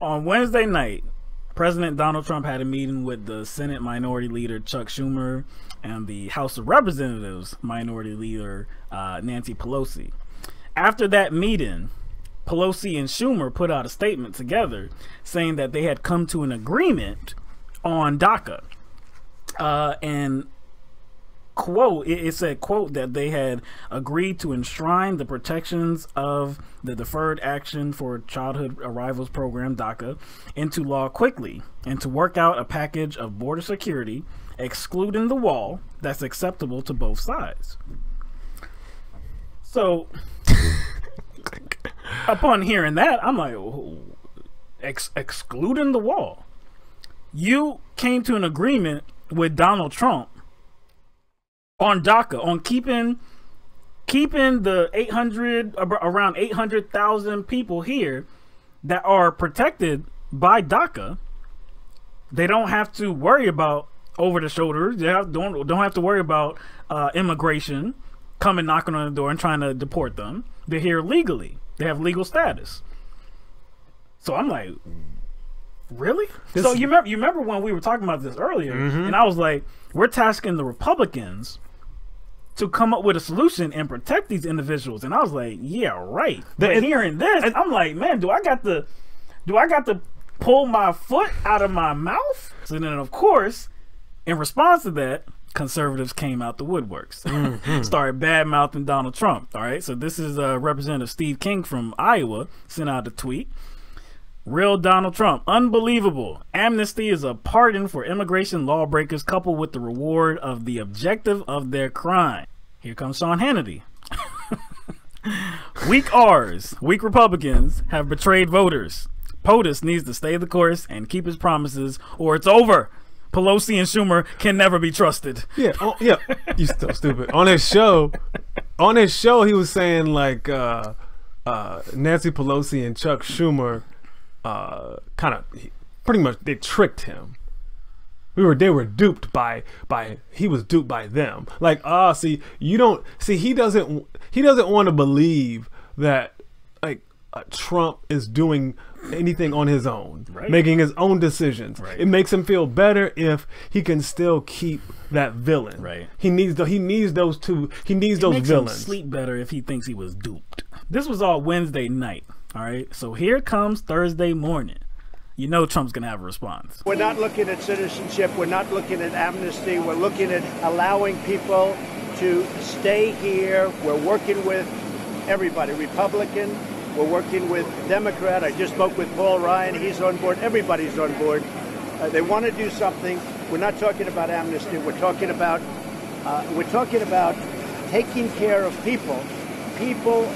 On Wednesday night, President Donald Trump had a meeting with the Senate Minority Leader Chuck Schumer and the House of Representatives Minority Leader Nancy Pelosi. After that meeting, Pelosi and Schumer put out a statement together saying that they had come to an agreement on DACA. And quote, it said, quote, that they had agreed to enshrine the protections of the Deferred Action for Childhood Arrivals Program, DACA, into law quickly, and to work out a package of border security, excluding the wall, that's acceptable to both sides. So, upon hearing that, I'm like, excluding the wall? You came to an agreement with Donald Trump on DACA, on keeping the around 800,000 people here that are protected by DACA. They don't have to worry about over the shoulders. They don't have to worry about immigration coming knocking on the door and trying to deport them. They're here legally. They have legal status. So I'm like, really? So you remember when we were talking about this earlier, and I was like, we're tasking the Republicans to come up with a solution and protect these individuals, and I was like, yeah, right. But hearing this, I'm like, man, do I got to pull my foot out of my mouth? So then, of course, in response to that, conservatives came out the woodworks, started bad mouthing Donald Trump. All right, so this is Representative Steve King from Iowa sent out a tweet. Real Donald Trump, unbelievable. Amnesty is a pardon for immigration lawbreakers coupled with the reward of the objective of their crime. Here comes Sean Hannity. Weak R's, weak Republicans have betrayed voters. POTUS needs to stay the course and keep his promises, or it's over. Pelosi and Schumer can never be trusted. Yeah, yeah. You still stupid. On his show, he was saying like Nancy Pelosi and Chuck Schumer pretty much they tricked him. They were duped by he was duped by them. Like, he doesn't want to believe that like Trump is doing anything on his own, right, making his own decisions. Right. It makes him feel better if he can still keep that villain. Right. He needs those villains. Him sleep better if he thinks he was duped. This was all Wednesday night. All right, so here comes Thursday morning. You know Trump's going to have a response. We're not looking at citizenship. We're not looking at amnesty. We're looking at allowing people to stay here. We're working with everybody, Republican. We're working with Democrat. I just spoke with Paul Ryan. He's on board. Everybody's on board. They want to do something. We're not talking about amnesty. We're talking about taking care of people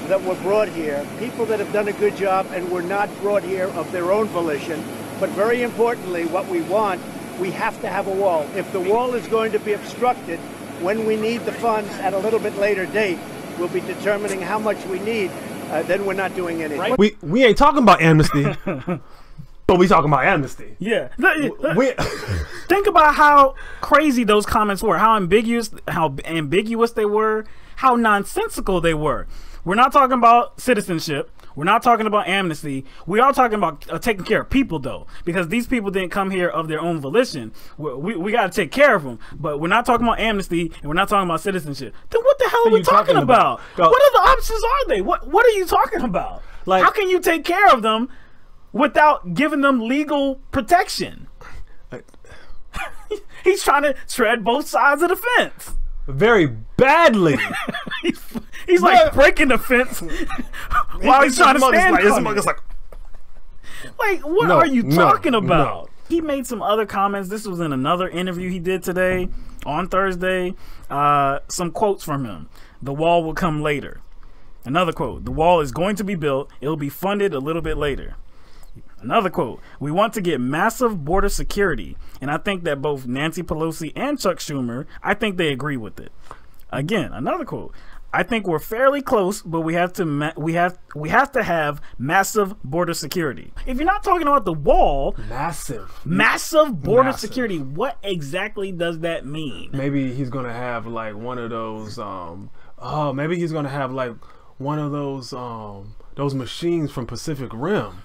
that were brought here, people that have done a good job and were not brought here of their own volition. But very importantly, what we want, we have to have a wall. If the wall is going to be obstructed, when we need the funds at a little bit later date, we'll be determining how much we need. Then we're not doing anything. Right? We ain't talking about amnesty, but we talking about amnesty. Yeah. Think about how crazy those comments were, how ambiguous they were, how nonsensical they were. We're not talking about citizenship. We're not talking about amnesty. We are talking about taking care of people, though, because these people didn't come here of their own volition. We got to take care of them, but we're not talking about amnesty, and we're not talking about citizenship. Then what the hell are we talking about? What other options are they? What are you talking about? Like, how can you take care of them without giving them legal protection? He's trying to tread both sides of the fence. Very badly. he's like breaking the fence while he's trying to stand like, what are you talking about? No. He made some other comments. This was in another interview he did today on Thursday. Some quotes from him. The wall will come later. Another quote. The wall is going to be built. It'll be funded a little bit later. Another quote. We want to get massive border security, and I think that both Nancy Pelosi and Chuck Schumer, I think they agree with it. Again, another quote. I think we're fairly close, but we have to have massive border security. If you're not talking about the wall, massive border security, what exactly does that mean? Maybe he's gonna have like one of those. Maybe he's gonna have like one of those machines from Pacific Rim.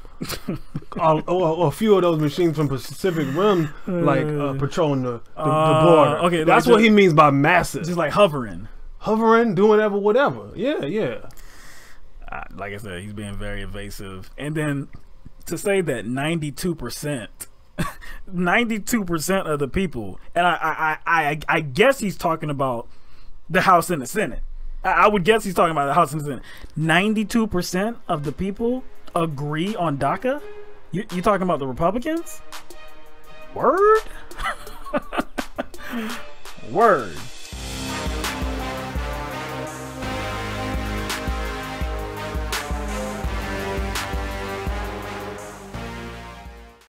or a few of those machines from Pacific Rim, like patrolling the border. Okay, that's like what he means by massive. Just like hovering, doing whatever. Yeah. Like I said, he's being very evasive. And then to say that 92%, 92% of the people, and I guess he's talking about the House and the Senate. I would guess he's talking about the House and the Senate. 92% of the people agree on DACA? You talking about the Republicans? Word? Word.